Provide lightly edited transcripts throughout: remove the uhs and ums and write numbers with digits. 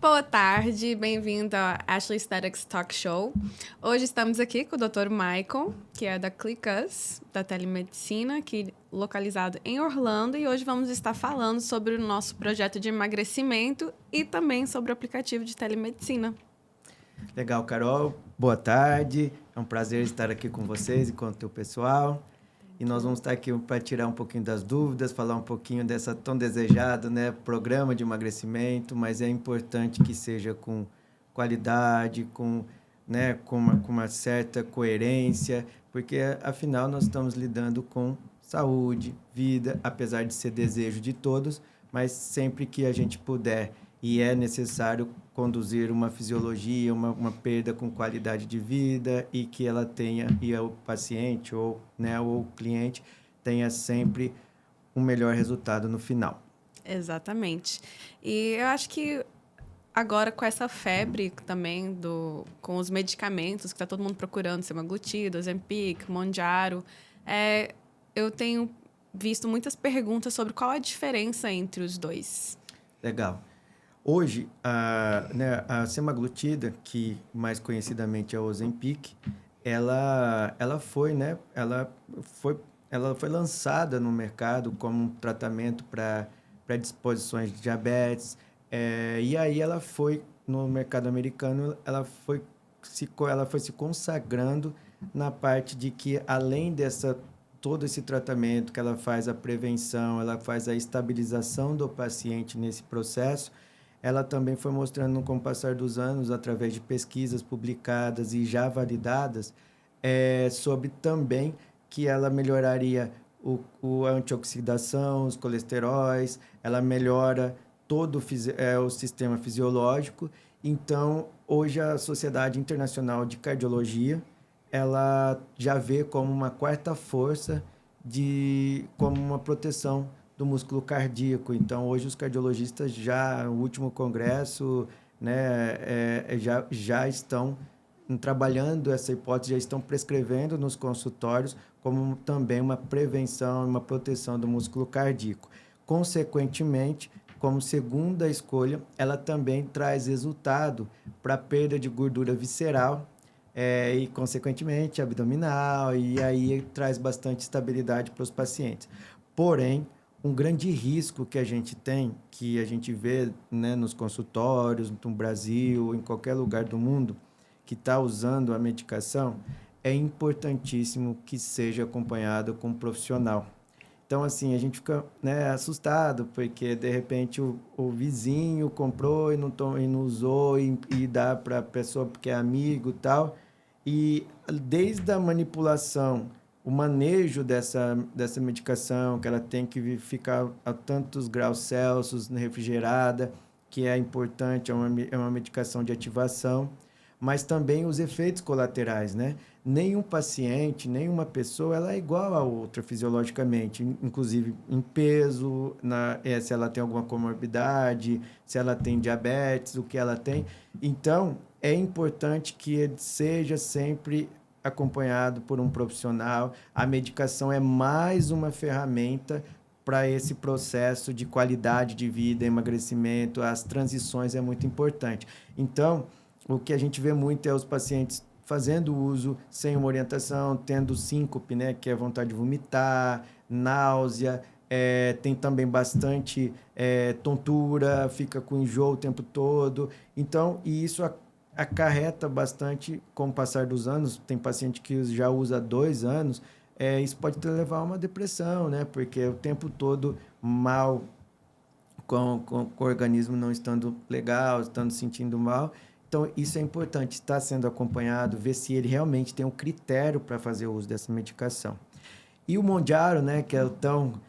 Boa tarde, bem-vindo ao Ashley Aesthetics Talk Show. Hoje estamos aqui com o Dr. Michael, que é da Clicus, da telemedicina, aqui localizado em Orlando, e hoje vamos estar falando sobre o nosso projeto de emagrecimento e também sobre o aplicativo de telemedicina. Legal, Carol. Boa tarde. É um prazer estar aqui com vocês e com o teu pessoal. E nós vamos estar aqui para tirar um pouquinho das dúvidas, falar um pouquinho dessa tão desejado, né, programa de emagrecimento, mas é importante que seja com qualidade, com uma certa coerência, porque afinal nós estamos lidando com saúde, vida, apesar de ser desejo de todos, mas sempre que a gente puder e é necessário conduzir uma fisiologia, uma perda com qualidade de vida e que ela tenha, e o paciente ou o cliente tenha sempre um melhor resultado no final. Exatamente. E eu acho que agora com essa febre também com os medicamentos, que está todo mundo procurando, semaglutida, Ozempic, Mounjaro, eu tenho visto muitas perguntas sobre qual a diferença entre os dois. Legal. Hoje, a semaglutida, que mais conhecidamente é a Ozempic, ela foi lançada no mercado como um tratamento para predisposições de diabetes, e aí ela foi, no mercado americano, ela foi se consagrando na parte de que, além todo esse tratamento que ela faz a prevenção, ela faz a estabilização do paciente nesse processo, ela também foi mostrando, com o passar dos anos, através de pesquisas publicadas e já validadas, sobre também que ela melhoraria a antioxidação, os colesteróis, ela melhora todo o sistema fisiológico. Então, hoje a Sociedade Internacional de Cardiologia, ela já vê como uma quarta força, como uma proteção do músculo cardíaco. Então, hoje os cardiologistas o último congresso, né, já estão trabalhando essa hipótese, já estão prescrevendo nos consultórios como também uma prevenção, uma proteção do músculo cardíaco. Consequentemente, como segunda escolha, ela também traz resultado para a perda de gordura visceral, e, consequentemente, abdominal, e aí traz bastante estabilidade para os pacientes. Porém, um grande risco que a gente tem, que a gente vê, né, nos consultórios, no Brasil, em qualquer lugar do mundo, que está usando a medicação, é importantíssimo que seja acompanhado com um profissional. Então, assim, a gente fica, né, assustado, porque, de repente, o vizinho comprou e não usou e dá para a pessoa porque é amigo e tal. E desde a manipulação, o manejo dessa medicação, que ela tem que ficar a tantos graus Celsius refrigerada, que é importante, é uma medicação de ativação, mas também os efeitos colaterais, né? Nenhum paciente, nenhuma pessoa, ela é igual a outra fisiologicamente, inclusive em peso, se ela tem alguma comorbidade, se ela tem diabetes, o que ela tem. Então, é importante que ele seja sempre acompanhado por um profissional. A medicação é mais uma ferramenta para esse processo de qualidade de vida, emagrecimento, as transições é muito importante. Então, o que a gente vê muito é os pacientes fazendo uso sem uma orientação, tendo síncope, né, que é vontade de vomitar, náusea, tem também bastante tontura, fica com enjoo o tempo todo. Então, e isso acarreta bastante com o passar dos anos. Tem paciente que já usa há 2 anos, isso pode levar a uma depressão, né, porque o tempo todo mal, com o organismo não estando legal, estando sentindo mal. Então, isso é importante, estar sendo acompanhado, ver se ele realmente tem um critério para fazer o uso dessa medicação. E o Mounjaro, né, que é o tão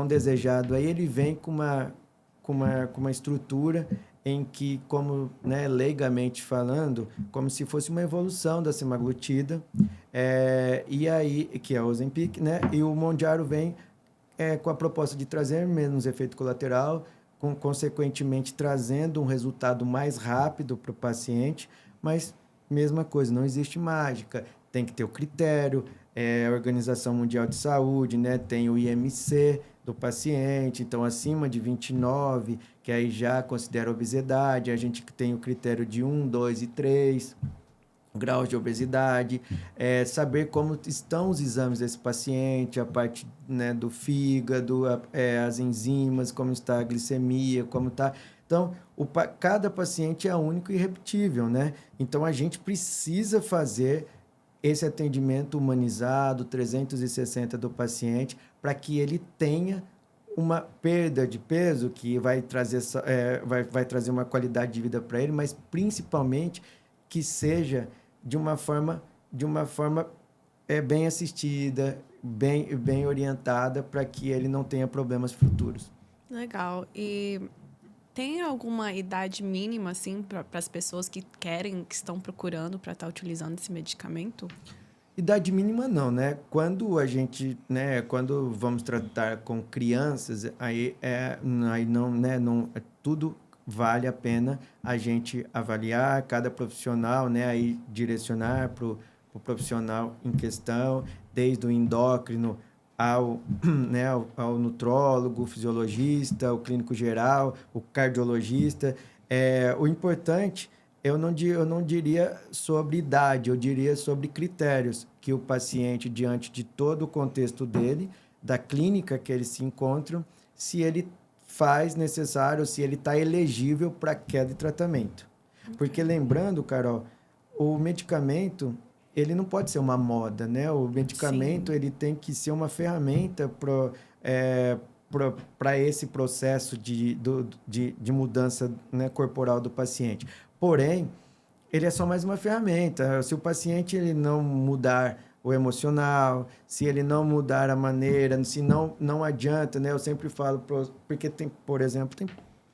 desejado, aí ele vem com uma estrutura em que, como, né, leigamente falando, como se fosse uma evolução da semaglutida, e aí, que é o Ozempic, né, e o Mounjaro vem com a proposta de trazer menos efeito colateral, consequentemente trazendo um resultado mais rápido para o paciente, mas mesma coisa, não existe mágica, tem que ter o critério, a Organização Mundial de Saúde, né, tem o IMC do paciente, então acima de 29, que aí já considera obesidade. A gente tem o critério de 1, 2 e 3 graus de obesidade, saber como estão os exames desse paciente, a parte, né, do fígado, as enzimas, como está a glicemia, como está... Então, cada paciente é único e irrepetível, né? Então, a gente precisa fazer esse atendimento humanizado, 360 do paciente, para que ele tenha uma perda de peso que vai trazer, vai trazer uma qualidade de vida para ele, mas principalmente que seja de uma forma bem assistida, bem orientada, para que ele não tenha problemas futuros. Legal. E tem alguma idade mínima, assim, para as pessoas que estão procurando para estar utilizando esse medicamento? Idade mínima não, né? Quando a gente, né, quando vamos tratar com crianças, aí não, né, não, tudo vale a pena a gente avaliar cada profissional, né, aí direcionar para o profissional em questão, desde o endócrino né, ao nutrólogo, o fisiologista, o clínico geral, o cardiologista. O importante, eu não diria sobre idade, eu diria sobre critérios que o paciente, diante de todo o contexto dele, da clínica que ele se encontra, se ele faz necessário, se ele está elegível para aquele tratamento. Porque lembrando, Carol, o medicamento, ele não pode ser uma moda, né? O medicamento, ele tem que ser uma ferramenta para esse processo de mudança, né, corporal do paciente. Porém, ele é só mais uma ferramenta. Se o paciente ele não mudar o emocional, se ele não mudar a maneira, se não adianta, né? Eu sempre falo, porque tem, por exemplo,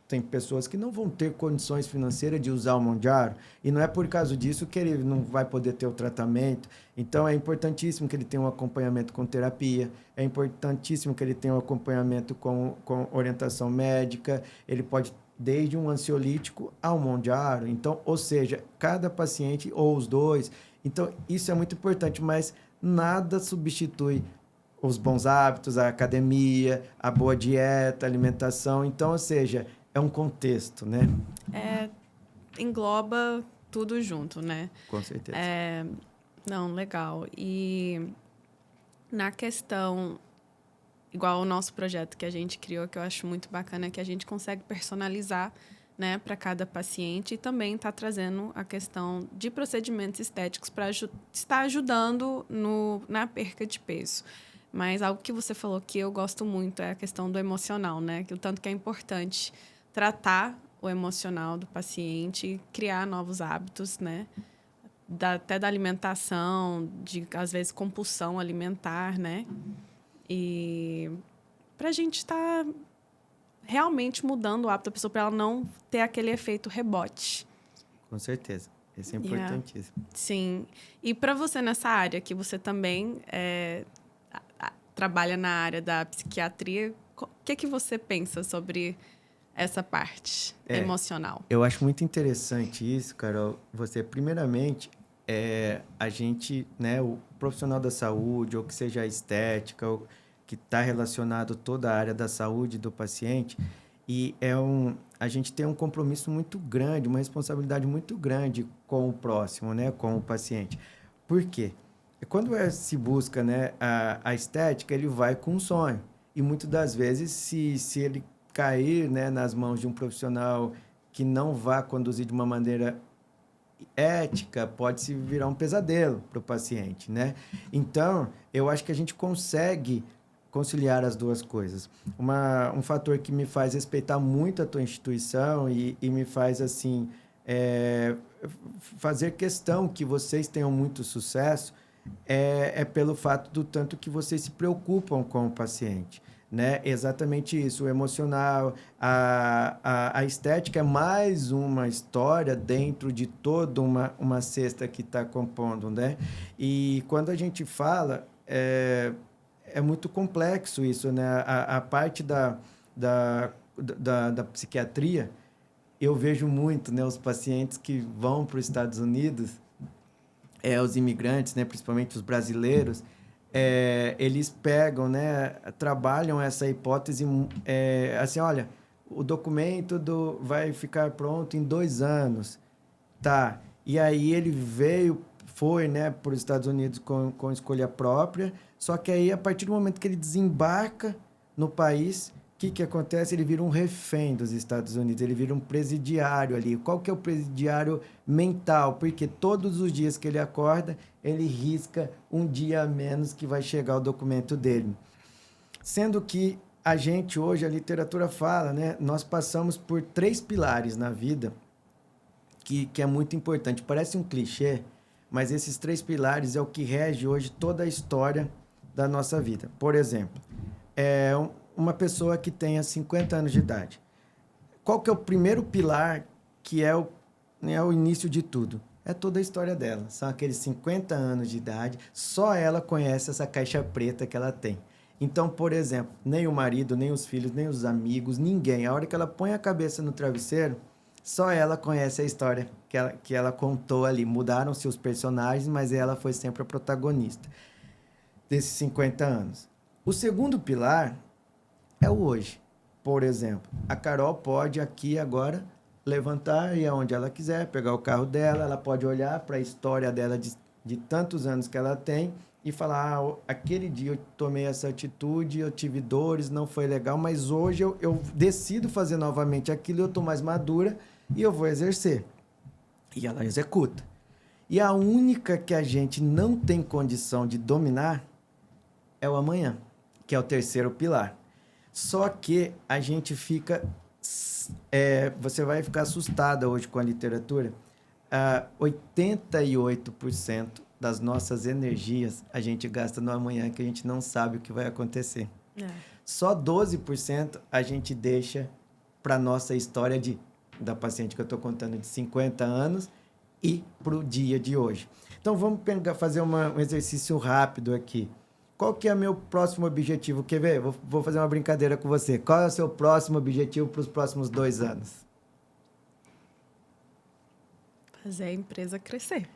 tem pessoas que não vão ter condições financeiras de usar o Mounjaro, e não é por causa disso que ele não vai poder ter o tratamento. Então, é importantíssimo que ele tenha um acompanhamento com terapia, é importantíssimo que ele tenha um acompanhamento com orientação médica, ele pode desde um ansiolítico ao Mounjaro. Então, ou seja, cada paciente, ou os dois. Então, isso é muito importante, mas nada substitui os bons hábitos, a academia, a boa dieta, a alimentação. Então, ou seja, é um contexto, né? Engloba tudo junto, né? Com certeza. Não, legal. E na questão, igual o nosso projeto que a gente criou, que eu acho muito bacana, é que a gente consegue personalizar, né, para cada paciente, e também está trazendo a questão de procedimentos estéticos para estar ajudando na perca de peso. Mas algo que você falou que eu gosto muito é a questão do emocional, né? Que o tanto que é importante tratar o emocional do paciente, criar novos hábitos, né? Até da alimentação, às vezes, compulsão alimentar, né? E para a gente estar realmente mudando o hábito da pessoa, para ela não ter aquele efeito rebote. Com certeza. Isso é importantíssimo. Sim. E para você nessa área, que você também trabalha na área da psiquiatria, o que você pensa sobre essa parte emocional? Eu acho muito interessante isso, Carol. Você, primeiramente, a gente, né, o profissional da saúde, ou que seja a estética, ou que está relacionado toda a área da saúde do paciente, e a gente tem um compromisso muito grande, uma responsabilidade muito grande com o próximo, né, com o paciente. Por quê? Quando se busca, né, a estética, ele vai com um sonho. E muitas das vezes, se ele cair, né, nas mãos de um profissional que não vá conduzir de uma maneira ética, pode se virar um pesadelo para o paciente, né? Então, eu acho que a gente consegue conciliar as duas coisas. Um fator que me faz respeitar muito a tua instituição e me faz, assim, fazer questão que vocês tenham muito sucesso é pelo fato do tanto que vocês se preocupam com o paciente, né? Exatamente isso, o emocional, a estética é mais uma história dentro de toda uma cesta que está compondo, né? E quando a gente fala, é muito complexo isso, né? A parte da psiquiatria, eu vejo muito, né, os pacientes que vão para os Estados Unidos, os imigrantes, né, principalmente os brasileiros, eles pegam, né, trabalham essa hipótese, assim, olha, o documento vai ficar pronto em 2 anos. Tá. E aí ele foi, né, para os Estados Unidos com escolha própria, só que aí, a partir do momento que ele desembarca no país, o que acontece? Ele vira um refém dos Estados Unidos, ele vira um presidiário ali. Qual que é o presidiário mental? Porque todos os dias que ele acorda, ele risca um dia a menos que vai chegar o documento dele. Sendo que a gente hoje, a literatura fala, né, nós passamos por 3 pilares na vida que é muito importante. Parece um clichê, mas esses 3 pilares é o que rege hoje toda a história da nossa vida. Por exemplo, uma pessoa que tenha 50 anos de idade. Qual que é o primeiro pilar que é o início de tudo? É toda a história dela. São aqueles 50 anos de idade, só ela conhece essa caixa preta que ela tem. Então, por exemplo, nem o marido, nem os filhos, nem os amigos, ninguém. A hora que ela põe a cabeça no travesseiro, só ela conhece a história que ela contou ali. Mudaram-se os personagens, mas ela foi sempre a protagonista desses 50 anos. O segundo pilar é o hoje. Por exemplo, a Carol pode aqui agora levantar e ir aonde ela quiser, pegar o carro dela, ela pode olhar para a história dela de tantos anos que ela tem e falar, aquele dia eu tomei essa atitude, eu tive dores, não foi legal, mas hoje eu decido fazer novamente aquilo, eu estou mais madura e eu vou exercer. E ela executa. E a única que a gente não tem condição de dominar é o amanhã, que é o terceiro pilar. Só que a gente fica... você vai ficar assustada hoje com a literatura. 88% das nossas energias a gente gasta no amanhã, que a gente não sabe o que vai acontecer. Só 12% a gente deixa para a nossa história da paciente que eu estou contando de 50 anos e para o dia de hoje. Então, vamos fazer um exercício rápido aqui. Qual que é o meu próximo objetivo? Quer ver? Vou fazer uma brincadeira com você. Qual é o seu próximo objetivo para os próximos 2 anos? Fazer a empresa crescer.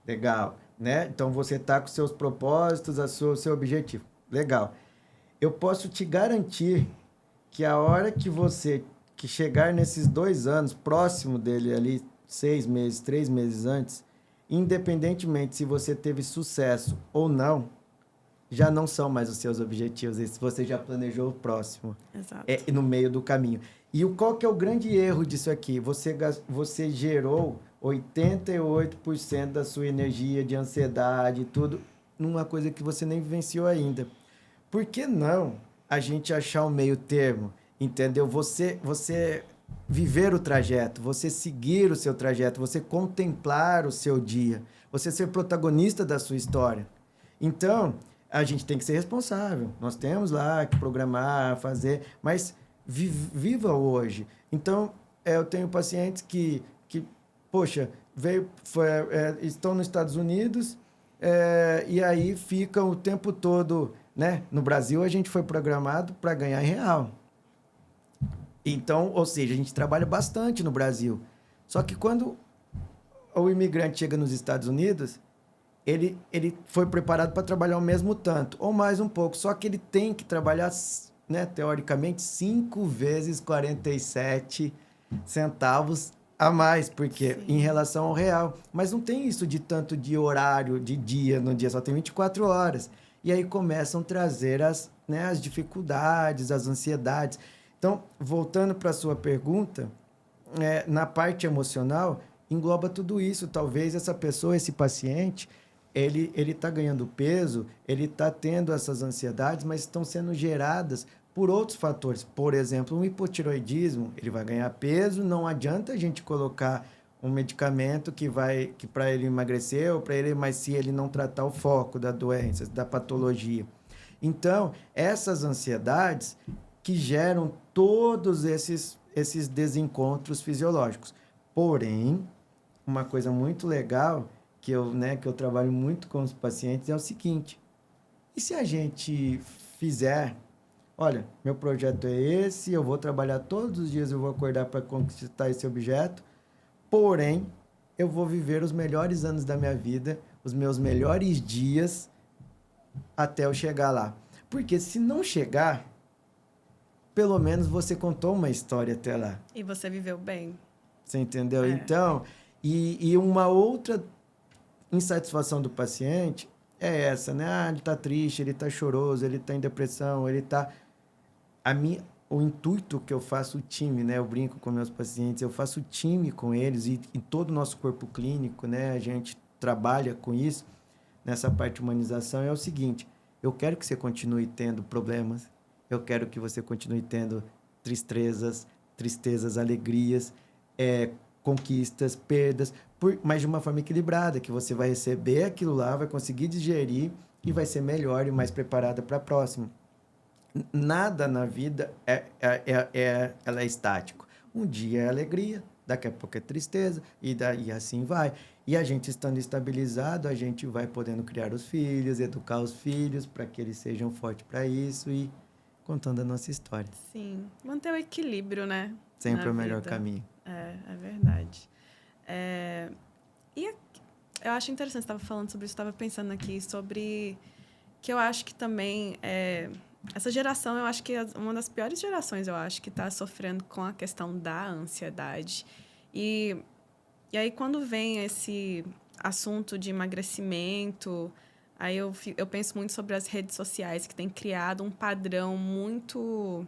Legal, né? Então, você está com seus propósitos, seu objetivo. Legal. Eu posso te garantir que a hora que chegar nesses 2 anos, próximo dele ali, 6 meses, 3 meses antes, independentemente se você teve sucesso ou não, já não são mais os seus objetivos, se você já planejou o próximo. Exato. No meio do caminho. E qual que é o grande erro disso aqui? Você gerou 88% da sua energia de ansiedade e tudo numa coisa que você nem vivenciou ainda. Por que não a gente achar um meio termo? Entendeu? Você viver o trajeto, você seguir o seu trajeto, você contemplar o seu dia, você ser protagonista da sua história. Então, a gente tem que ser responsável. Nós temos lá que programar, fazer, mas viva hoje. Então, eu tenho pacientes que poxa, estão nos Estados Unidos e aí ficam o tempo todo, né? No Brasil, a gente foi programado para ganhar em real. Então, ou seja, a gente trabalha bastante no Brasil. Só que quando o imigrante chega nos Estados Unidos, ele foi preparado para trabalhar o mesmo tanto, ou mais um pouco. Só que ele tem que trabalhar, né, teoricamente, 5 vezes 47 centavos a mais, porque Sim. Em relação ao real. Mas não tem isso de tanto de horário, de dia, no dia só tem 24 horas. E aí começam a trazer as dificuldades, as ansiedades. Então, voltando para a sua pergunta, na parte emocional, engloba tudo isso. Talvez essa pessoa, esse paciente, ele está ganhando peso, ele está tendo essas ansiedades, mas estão sendo geradas por outros fatores. Por exemplo, um hipotiroidismo, ele vai ganhar peso, não adianta a gente colocar um medicamento que para ele emagrecer, ou para ele, mas se ele não tratar o foco da doença, da patologia. Então, essas ansiedades que geram todos esses desencontros fisiológicos. Porém, uma coisa muito legal que eu trabalho muito com os pacientes é o seguinte: e se a gente fizer, olha, meu projeto é esse, eu vou trabalhar todos os dias, eu vou acordar para conquistar esse objeto, porém, eu vou viver os melhores anos da minha vida, os meus melhores dias até eu chegar lá. Porque se não chegar, pelo menos você contou uma história até lá. E você viveu bem. Você entendeu? É. Então, e uma outra insatisfação do paciente é essa, né? Ah, ele está triste, ele está choroso, ele está em depressão, ele está... O intuito que eu faço o time, né? Eu brinco com meus pacientes, eu faço o time com eles e em todo o nosso corpo clínico, né? A gente trabalha com isso, nessa parte de humanização, é o seguinte: eu quero que você continue tendo problemas, eu quero que você continue tendo tristezas, alegrias, conquistas, perdas, mas de uma forma equilibrada, que você vai receber aquilo lá, vai conseguir digerir e vai ser melhor e mais preparada para a próxima. Nada na vida ela é estático. Um dia é alegria, daqui a pouco é tristeza, e assim vai. E a gente estando estabilizado, a gente vai podendo criar os filhos, educar os filhos para que eles sejam fortes para isso e contando a nossa história. Sim, manter o equilíbrio, né? Sempre é o melhor caminho. É verdade. E eu acho interessante, você estava falando sobre isso, estava pensando aqui sobre que eu acho que também essa geração, eu acho que é uma das piores gerações, eu acho, que está sofrendo com a questão da ansiedade. E aí, quando vem esse assunto de emagrecimento, aí eu penso muito sobre as redes sociais, que têm criado um padrão muito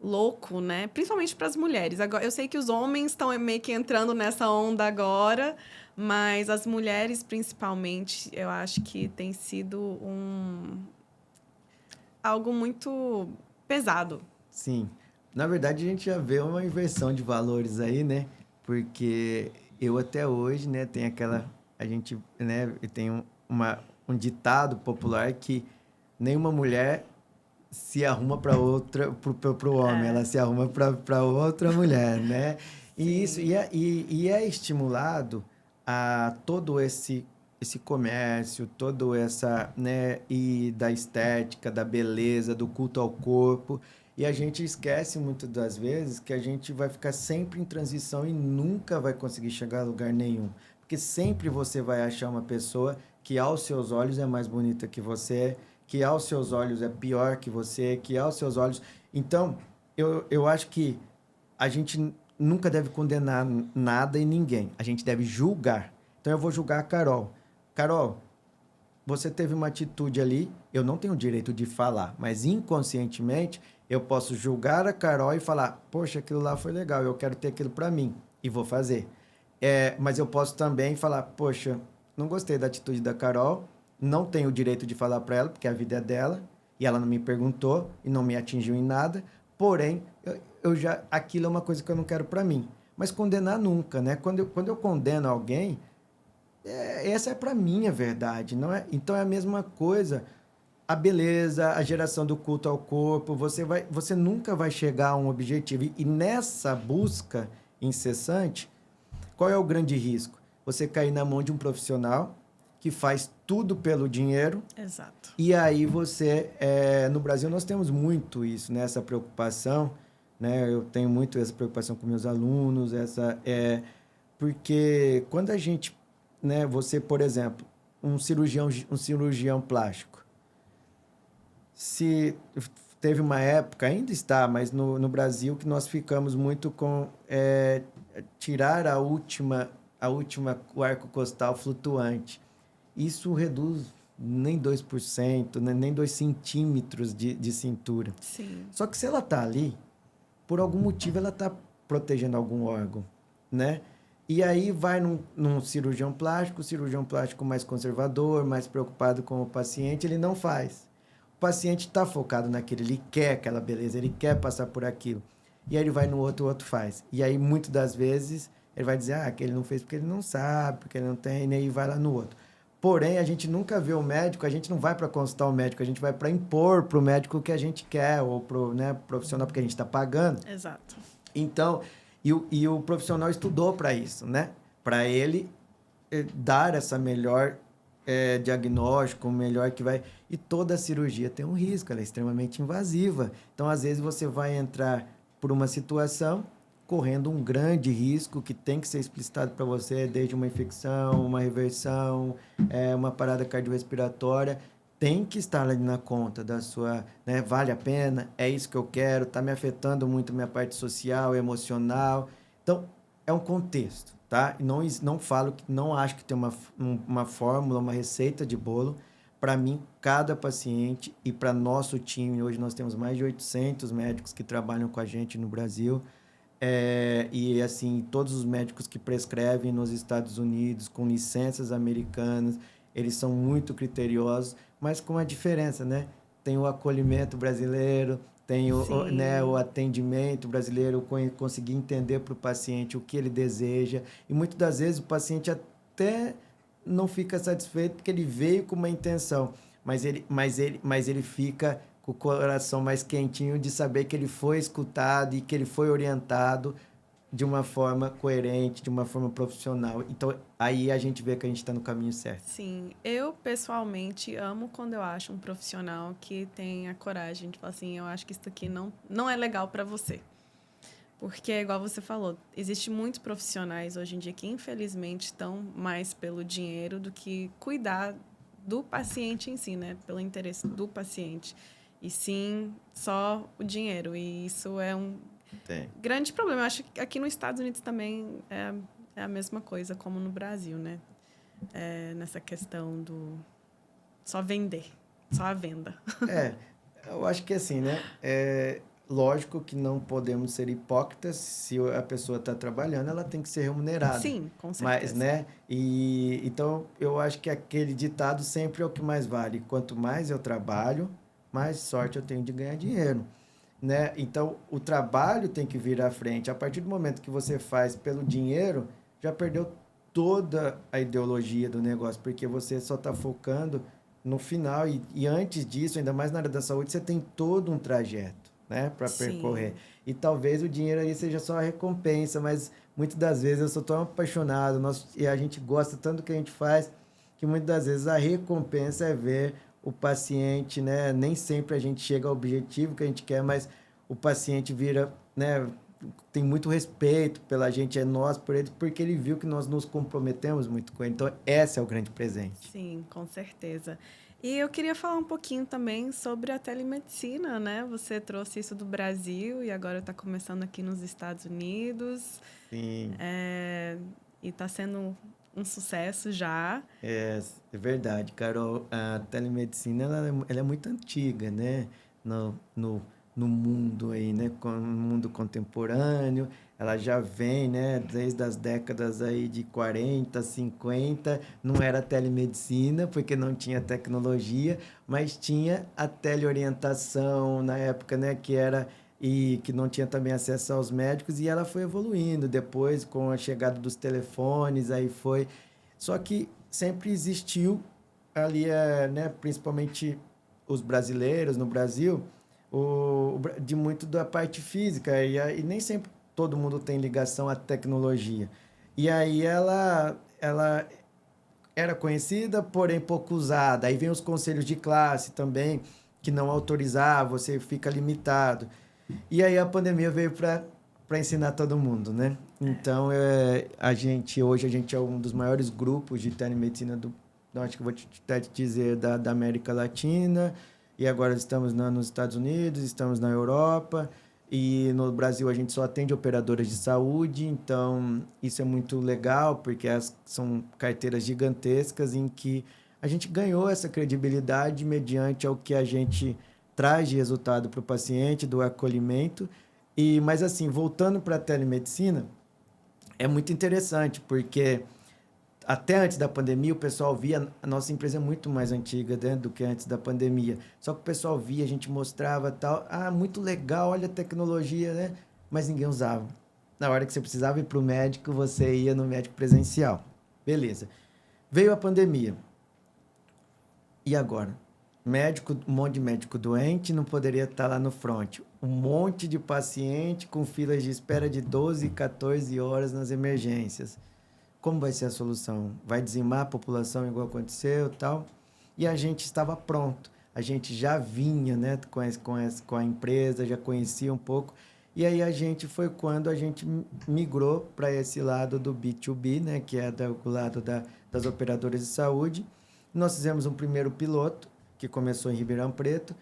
louco, né? Principalmente para as mulheres. Agora, eu sei que os homens estão meio que entrando nessa onda agora, mas as mulheres, principalmente, eu acho que tem sido algo muito pesado. Sim. Na verdade, a gente já vê uma inversão de valores aí, né? Porque eu até hoje, né, tem aquela... A gente, né, tem um ditado popular que nenhuma mulher se arruma para outra, pro homem, ela se arruma para outra mulher, né? E isso é estimulado a todo esse comércio, todo essa, né, e da estética, da beleza, do culto ao corpo. E a gente esquece muitas das vezes que a gente vai ficar sempre em transição e nunca vai conseguir chegar a lugar nenhum. Porque sempre você vai achar uma pessoa que aos seus olhos é mais bonita que você, que aos seus olhos é pior que você, que aos seus olhos... Então, eu acho que a gente nunca deve condenar nada e ninguém. A gente deve julgar. Então, eu vou julgar a Carol. Carol, você teve uma atitude ali, eu não tenho o direito de falar, mas inconscientemente eu posso julgar a Carol e falar: poxa, aquilo lá foi legal, eu quero ter aquilo para mim e vou fazer. Mas eu posso também falar: poxa, não gostei da atitude da Carol, não tenho o direito de falar para ela, porque a vida é dela, e ela não me perguntou e não me atingiu em nada, porém, aquilo é uma coisa que eu não quero para mim. Mas condenar nunca, né? Quando eu condeno alguém, essa é para mim a verdade, não é? Então é a mesma coisa. A beleza, a geração do culto ao corpo, você nunca vai chegar a um objetivo. E nessa busca incessante, qual é o grande risco? Você cair na mão de um profissional que faz tudo pelo dinheiro. Exato. E aí no Brasil nós temos muito isso, né? Essa preocupação, né? Eu tenho muito essa preocupação com meus alunos, porque quando a gente, né? Você, por exemplo, um cirurgião plástico, se teve uma época, ainda está, mas no Brasil, que nós ficamos muito com tirar o arco costal flutuante. Isso reduz nem 2%, né? Nem 2 centímetros de cintura. Sim. Só que se ela está ali, por algum motivo ela está protegendo algum órgão, né? E aí vai num cirurgião plástico mais conservador, mais preocupado com o paciente, ele não faz. O paciente está focado naquilo, ele quer aquela beleza, ele quer passar por aquilo. E aí ele vai no outro, o outro faz. E aí, muitas das vezes, ele vai dizer que ele não fez porque ele não sabe, porque ele não tem, e aí vai lá no outro. Porém, a gente nunca vê o médico, a gente não vai para consultar o médico, a gente vai para impor para o médico o que a gente quer, ou para o profissional, porque a gente está pagando. Exato. Então, e o profissional estudou para isso, né? Para ele dar essa melhor diagnóstico, melhor que vai... E toda cirurgia tem um risco, ela é extremamente invasiva. Então, às vezes, você vai entrar por uma situação correndo um grande risco que tem que ser explicitado para você, desde uma infecção, uma reversão, uma parada cardiorrespiratória. tem que estar ali na conta da sua, né, vale a pena, é isso que eu quero, está me afetando muito minha parte social, emocional. Então, é um contexto, tá? E não falo que não acho que tem uma fórmula, uma receita de bolo. Para mim, cada paciente e para nosso time, hoje nós temos mais de 800 médicos que trabalham com a gente no Brasil. E assim, todos os médicos que prescrevem nos Estados Unidos, com licenças americanas, eles são muito criteriosos, mas com a diferença, né? Tem o acolhimento brasileiro, tem né, o Sim, atendimento brasileiro, conseguir entender para o paciente o que ele deseja. E muitas das vezes o paciente até não fica satisfeito porque ele veio com uma intenção, mas ele fica com o coração mais quentinho de saber que ele foi escutado e que ele foi orientado de uma forma coerente, de uma forma profissional. Então, aí a gente vê que a gente está no caminho certo. sim. Eu, pessoalmente, amo quando eu acho um profissional que tem a coragem de falar assim, eu acho que isso aqui não é legal para você. Porque, igual você falou, existe muitos profissionais hoje em dia que, infelizmente, estão mais pelo dinheiro do que cuidar do paciente em si, né? Pelo interesse do paciente. E sim, só o dinheiro. E isso é um Tem. grande problema. Eu acho que aqui nos Estados Unidos também é a mesma coisa como no Brasil, né? Nessa questão do só vender, só a venda. É, eu acho que assim, né? É lógico que não podemos ser hipócritas. Se a pessoa está trabalhando, ela tem que ser remunerada. Sim, com Mas, certeza. né? E então eu acho que aquele ditado sempre é o que mais vale. Quanto mais eu trabalho, mais sorte eu tenho de ganhar dinheiro, né? Então o trabalho tem que vir à frente. A partir do momento que você faz pelo dinheiro, já perdeu toda a ideologia do negócio, porque você só está focando no final. E antes disso, ainda mais na área da saúde, você tem todo um trajeto, né, para percorrer. Sim, E talvez o dinheiro aí seja só a recompensa, mas muitas das vezes eu sou tão apaixonado, e a gente gosta tanto do que a gente faz, que muitas das vezes a recompensa é ver o paciente, né? Nem sempre a gente chega ao objetivo que a gente quer, mas o paciente vira, né? Tem muito respeito pela gente, é nós por ele, porque ele viu que nós nos comprometemos muito com ele. Então, esse é o grande presente. sim, com certeza. E eu queria falar um pouquinho também sobre a telemedicina, né? Você trouxe isso do Brasil e agora está começando aqui nos Estados Unidos. Sim. É, e está sendo um sucesso já. É verdade, Carol. A telemedicina ela é muito antiga, né? No, no, no mundo aí, né? No mundo contemporâneo, ela já vem, né? Desde as décadas aí de 40, 50. Não era telemedicina, porque não tinha tecnologia, mas tinha a teleorientação na época, né? Que era e que não tinha também acesso aos médicos, e ela foi evoluindo depois com a chegada dos telefones, aí foi. Só que sempre existiu ali, né, principalmente os brasileiros no Brasil, de muito da parte física, e nem sempre todo mundo tem ligação à tecnologia. E aí ela era conhecida, porém pouco usada. Aí vem os conselhos de classe também, que não autorizavam, você fica limitado. E aí a pandemia veio para ensinar todo mundo, né? Então, hoje a gente é um dos maiores grupos de telemedicina acho que vou até te dizer, da América Latina, e agora estamos nos Estados Unidos, estamos na Europa, e no Brasil a gente só atende operadoras de saúde, então isso é muito legal, porque são carteiras gigantescas em que a gente ganhou essa credibilidade mediante ao que a gente traz de resultado para o paciente, do acolhimento. Mas assim, voltando para a telemedicina, é muito interessante, porque até antes da pandemia o pessoal via, a nossa empresa é muito mais antiga, né, do que antes da pandemia. Só que o pessoal via, a gente mostrava tal, muito legal, olha a tecnologia, né? Mas ninguém usava. Na hora que você precisava ir para o médico, você ia no médico presencial. Beleza. Veio a pandemia. E agora? Um monte de médico doente não poderia estar lá no front. Um monte de paciente com filas de espera de 12, 14 horas nas emergências. Como vai ser a solução? Vai dizimar a população igual aconteceu e tal? E a gente estava pronto. A gente já vinha, né, com a empresa, já conhecia um pouco. E aí foi quando a gente migrou para esse lado do B2B, né, que é do lado das operadoras de saúde. Nós fizemos um primeiro piloto, que começou em Ribeirão Preto,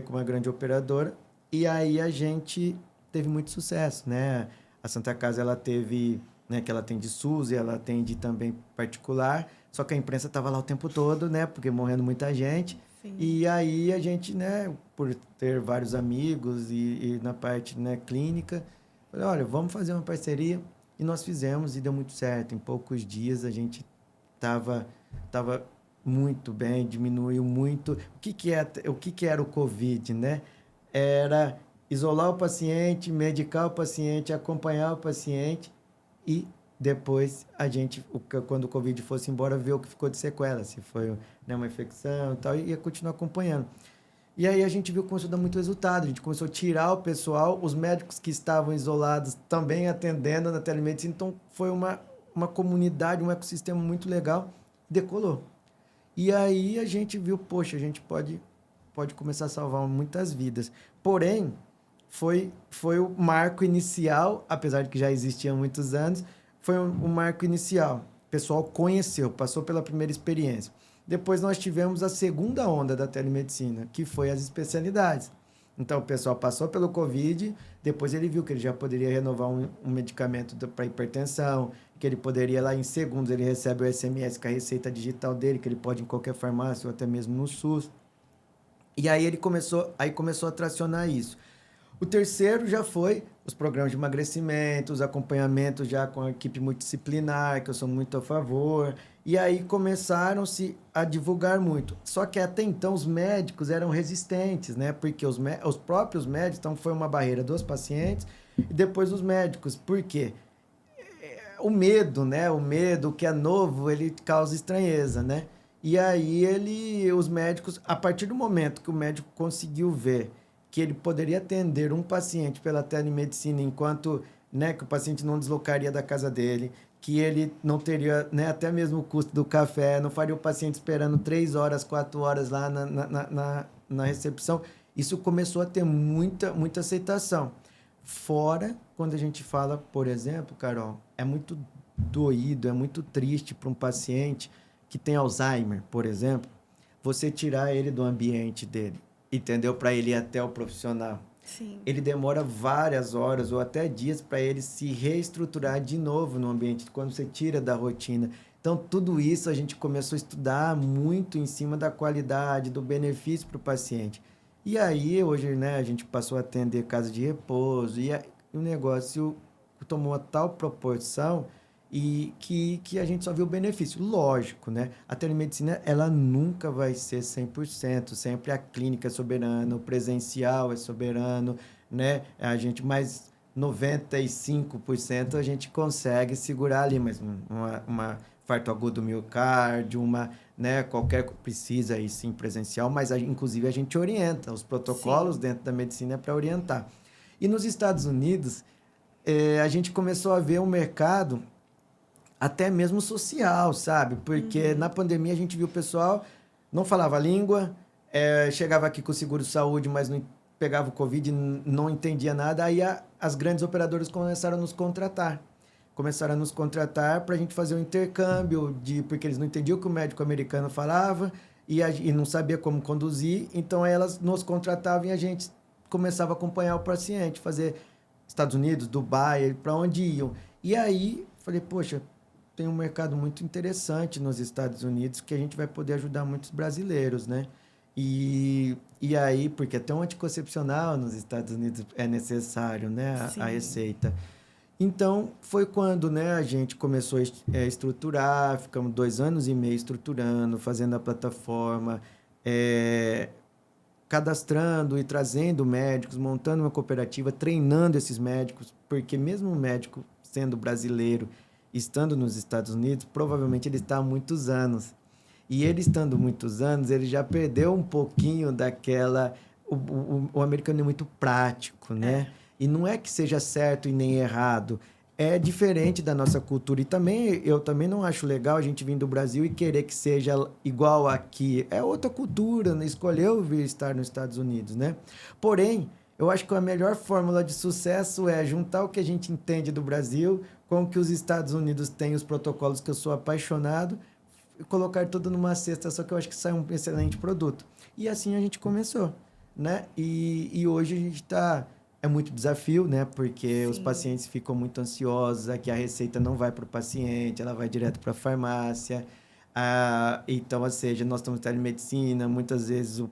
com uma grande operadora, e aí a gente teve muito sucesso, né? A Santa Casa, ela teve, né, que ela atende SUS e ela atende também particular, só que a imprensa estava lá o tempo todo, né? Porque morrendo muita gente. Sim. E aí a gente, né, por ter vários amigos e na parte, né, clínica, falei, olha, vamos fazer uma parceria. E nós fizemos e deu muito certo. Em poucos dias a gente tava muito bem, diminuiu muito. O que era o Covid, né? Era isolar o paciente, medicar o paciente, acompanhar o paciente e depois a gente, quando o Covid fosse embora, ver o que ficou de sequela, se foi, né, uma infecção e tal, e ia continuar acompanhando. E aí a gente viu que começou a dar muito resultado. A gente começou a tirar o pessoal, os médicos que estavam isolados também atendendo na telemedicina. Então foi uma comunidade, um ecossistema muito legal, decolou. E aí a gente viu, poxa, a gente pode começar a salvar muitas vidas. Porém, foi o marco inicial, apesar de que já existia há muitos anos, foi um marco inicial. O pessoal conheceu, passou pela primeira experiência. Depois nós tivemos a segunda onda da telemedicina, que foi as especialidades. Então o pessoal passou pelo Covid, depois ele viu que ele já poderia renovar um medicamento para hipertensão, que ele poderia lá em segundos, ele recebe o SMS com a receita digital dele, que ele pode ir em qualquer farmácia ou até mesmo no SUS. E aí começou a tracionar isso. O terceiro já foi os programas de emagrecimento, os acompanhamentos já com a equipe multidisciplinar, que eu sou muito a favor. E aí começaram-se a divulgar muito. Só que até então os médicos eram resistentes, né? Porque os próprios médicos, então foi uma barreira dos pacientes e depois os médicos. Por quê? O medo, né? O medo que é novo, ele causa estranheza, né? E aí os médicos, a partir do momento que o médico conseguiu ver que ele poderia atender um paciente pela telemedicina enquanto, né, que o paciente não deslocaria da casa dele, que ele não teria, né, até mesmo o custo do café, não faria o paciente esperando 3 horas, 4 horas lá na recepção. Isso começou a ter muita aceitação. Fora quando a gente fala, por exemplo, Carol, é muito doído, é muito triste para um paciente que tem Alzheimer, por exemplo, você tirar ele do ambiente dele, entendeu? Para ele ir até o profissional. Sim. Ele demora várias horas ou até dias para ele se reestruturar de novo no ambiente, quando você tira da rotina. Então, tudo isso a gente começou a estudar muito em cima da qualidade, do benefício para o paciente. E aí, hoje, né, a gente passou a atender casa de repouso e o negócio tomou uma tal proporção e que a gente só viu o benefício. Lógico, né? A telemedicina, ela nunca vai ser 100%, sempre a clínica é soberana, o presencial é soberano, né? A gente, mais 95% a gente consegue segurar ali, mas uma infarto agudo do miocárdio, né, qualquer precisa aí sim presencial, mas inclusive a gente orienta, os protocolos sim, dentro da medicina é para orientar. E nos Estados Unidos, a gente começou a ver um mercado até mesmo social, sabe? Porque na pandemia a gente viu o pessoal não falava a língua, chegava aqui com o seguro-saúde, mas não pegava o Covid, não entendia nada, aí as grandes operadoras começaram a nos contratar. Começaram a nos contratar para a gente fazer um intercâmbio, porque eles não entendiam o que o médico americano falava e não sabia como conduzir, então elas nos contratavam e a gente começava a acompanhar o paciente, fazer Estados Unidos, Dubai, para onde iam. E aí, falei, poxa, tem um mercado muito interessante nos Estados Unidos que a gente vai poder ajudar muitos brasileiros, né? E aí, porque até um anticoncepcional nos Estados Unidos é necessário, né? A receita. Então, foi quando, né, a gente começou a estruturar, ficamos 2 anos e meio estruturando, fazendo a plataforma, cadastrando e trazendo médicos, montando uma cooperativa, treinando esses médicos, porque mesmo o médico sendo brasileiro, estando nos Estados Unidos, provavelmente ele está há muitos anos. E ele estando muitos anos, ele já perdeu um pouquinho daquela... O americano é muito prático, né? E não é que seja certo e nem errado. É diferente da nossa cultura. E também, eu também não acho legal a gente vir do Brasil e querer que seja igual aqui. É outra cultura, né? Escolheu vir estar nos Estados Unidos, né? Porém, eu acho que a melhor fórmula de sucesso é juntar o que a gente entende do Brasil com o que os Estados Unidos têm, os protocolos que eu sou apaixonado, colocar tudo numa cesta, só que eu acho que sai um excelente produto. E assim a gente começou, né? E hoje a gente está... É muito desafio, né? Porque os Sim. pacientes ficam muito ansiosos, aqui a receita não vai para o paciente, ela vai direto para a farmácia. Então, ou seja, nós estamos em telemedicina, muitas vezes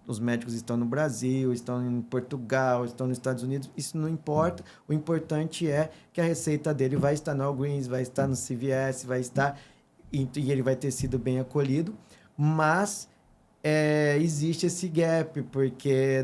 os médicos estão no Brasil, estão em Portugal, estão nos Estados Unidos, isso não importa. O importante é que a receita dele vai estar no Walgreens, vai estar no CVS, vai estar... E ele vai ter sido bem acolhido, mas existe esse gap, porque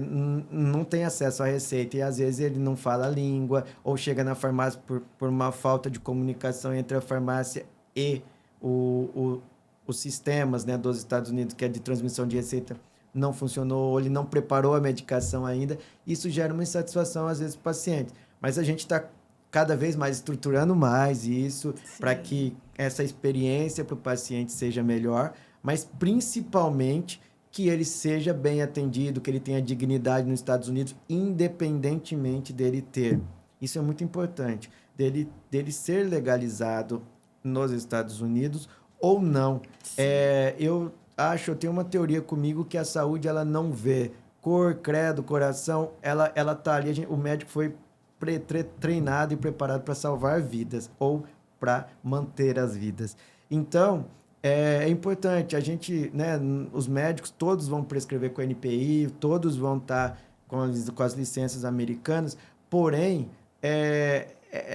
não tem acesso à receita e às vezes ele não fala a língua, ou chega na farmácia por uma falta de comunicação entre a farmácia e os sistemas, né, dos Estados Unidos, que é de transmissão de receita, não funcionou, ou ele não preparou a medicação ainda. Isso gera uma insatisfação, às vezes, para o paciente. Mas a gente está cada vez mais estruturando mais isso para Sim. que essa experiência para o paciente seja melhor, mas principalmente que ele seja bem atendido, que ele tenha dignidade nos Estados Unidos, independentemente dele ter. Isso é muito importante, dele ser legalizado nos Estados Unidos ou não. Sim. Eu tenho uma teoria comigo que a saúde ela não vê cor, credo, coração, ela tá ali, o médico foi treinado e preparado para salvar vidas ou para manter as vidas. Então, é importante, a gente, né, os médicos todos vão prescrever com a NPI, todos vão estar com as licenças americanas, porém,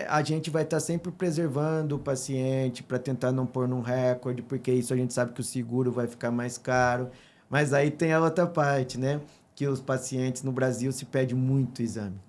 a gente vai estar sempre preservando o paciente para tentar não pôr num recorde, porque isso a gente sabe que o seguro vai ficar mais caro. Mas aí tem a outra parte, né? Que os pacientes no Brasil se pede muito exame.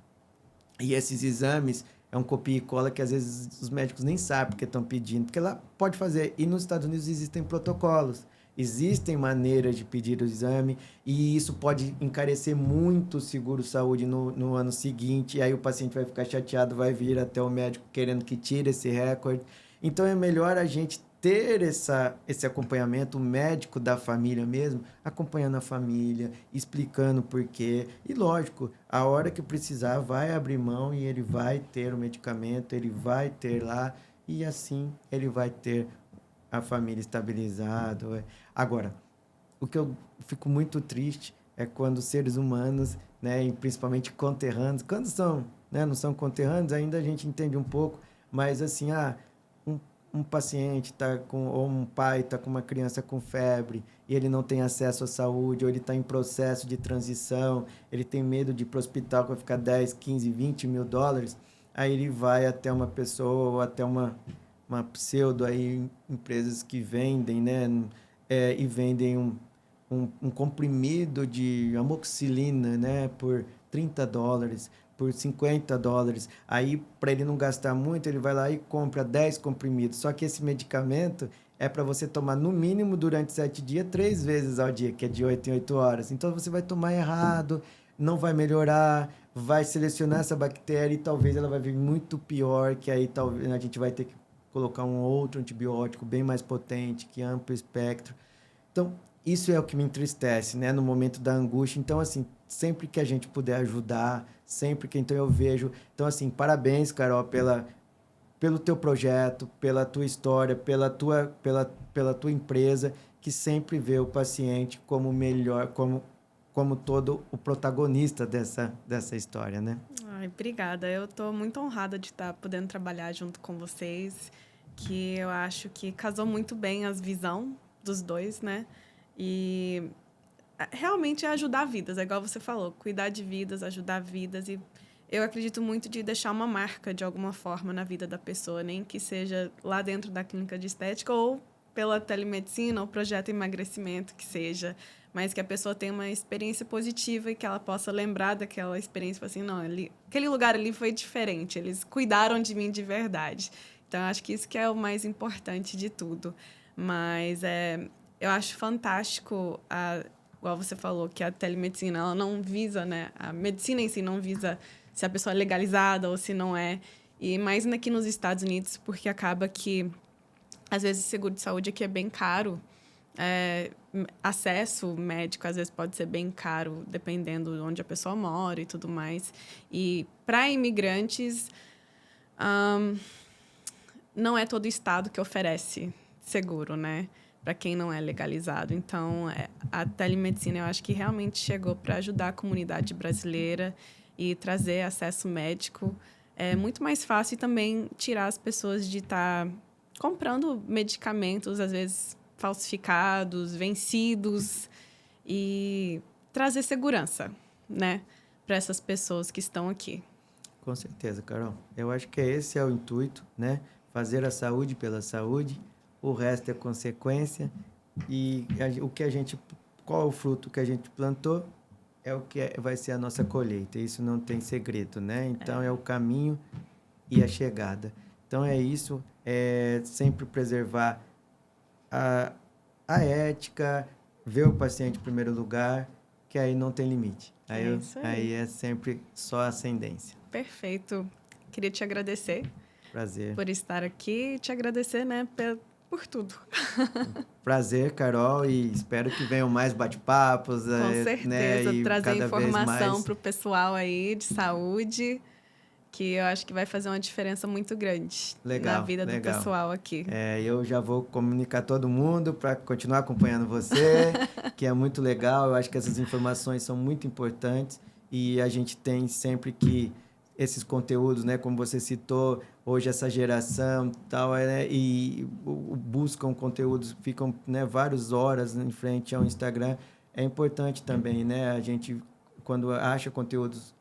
E esses exames é um copia e cola que às vezes os médicos nem sabem porque estão pedindo, porque lá pode fazer. E nos Estados Unidos existem protocolos, existem maneiras de pedir o exame, e isso pode encarecer muito o seguro-saúde no ano seguinte, e aí o paciente vai ficar chateado, vai vir até o médico querendo que tire esse recorde. Então é melhor a gente ter esse acompanhamento médico da família mesmo, acompanhando a família, explicando por quê. E lógico, a hora que precisar, vai abrir mão e ele vai ter o medicamento, ele vai ter lá, e assim ele vai ter a família estabilizada. Agora, o que eu fico muito triste é quando seres humanos, né, e principalmente conterrâneos, quando são, né, não são conterrâneos, ainda a gente entende um pouco, mas assim, um, um paciente tá com, ou um pai está com uma criança com febre e ele não tem acesso à saúde, ou ele está em processo de transição, ele tem medo de ir para o hospital que vai ficar 10, 15, 20 mil dólares, aí ele vai até uma pessoa ou até uma pseudo aí, empresas que vendem, né, e vendem um comprimido de amoxicilina, né, por $30, por $50. Aí, para ele não gastar muito, ele vai lá e compra 10 comprimidos. Só que esse medicamento é para você tomar no mínimo durante 7 dias, 3 vezes ao dia, que é de 8 em 8 horas. Então, você vai tomar errado, não vai melhorar, vai selecionar essa bactéria e talvez ela vai vir muito pior, que aí talvez a gente vai ter que colocar um outro antibiótico bem mais potente, que amplo espectro. Então, isso é o que me entristece, né? No momento da angústia. Então, assim, sempre que a gente puder ajudar, sempre que então eu vejo... Então, assim, parabéns, Carol, pelo teu projeto, pela tua história, pela tua empresa, que sempre vê o paciente como melhor, como todo o protagonista dessa história, né? Ai, obrigada. Eu estou muito honrada de estar podendo trabalhar junto com vocês, que eu acho que casou muito bem as visão dos dois, né? E realmente é ajudar vidas, é igual você falou, cuidar de vidas, ajudar vidas. E eu acredito muito de deixar uma marca de alguma forma na vida da pessoa, nem que seja lá dentro da clínica de estética ou pela telemedicina ou projeto emagrecimento que seja, mas que a pessoa tenha uma experiência positiva e que ela possa lembrar daquela experiência, assim, não, aquele lugar ali foi diferente, eles cuidaram de mim de verdade. Então, eu acho que isso que é o mais importante de tudo. Mas eu acho fantástico, igual você falou, que a telemedicina ela não visa, né? A medicina em si não visa se a pessoa é legalizada ou se não é. E mais aqui nos Estados Unidos, porque acaba que, às vezes, o seguro de saúde aqui é bem caro. Acesso médico, às vezes, pode ser bem caro, dependendo de onde a pessoa mora e tudo mais. E, para imigrantes, não é todo estado que oferece seguro, né? para quem não é legalizado. Então, a telemedicina, eu acho que realmente chegou para ajudar a comunidade brasileira e trazer acesso médico. É muito mais fácil e também tirar as pessoas de estar comprando medicamentos, às vezes falsificados, vencidos, e trazer segurança, né, para essas pessoas que estão aqui. Com certeza, Carol. Eu acho que esse é o intuito, né? Fazer a saúde pela saúde, o resto é consequência. E o que a gente, qual é o fruto que a gente plantou, é o que vai ser a nossa colheita. Isso não tem segredo, né? Então, é o caminho e a chegada. Então, é isso. É sempre preservar a, a ética, ver o paciente em primeiro lugar, que aí não tem limite. Aí é sempre só ascendência. Perfeito. Queria te agradecer. Prazer. Por estar aqui e te agradecer, né, por tudo. Prazer, Carol, e espero que venham mais bate-papos. Com certeza, né, e trazer cada vez informação mais... para o pessoal aí de saúde, que eu acho que vai fazer uma diferença muito grande na vida do pessoal aqui. Eu já vou comunicar todo mundo para continuar acompanhando você, que é muito legal. Eu acho que essas informações são muito importantes e a gente tem sempre que esses conteúdos, né, como você citou, hoje essa geração tal, buscam conteúdos, ficam, né, várias horas em frente ao Instagram. É importante também, né, a gente, quando acha conteúdos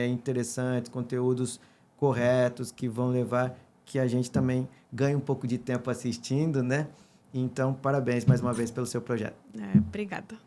interessantes, conteúdos corretos, que vão levar que a gente também ganhe um pouco de tempo assistindo, né? Então, parabéns mais uma vez pelo seu projeto. Obrigada.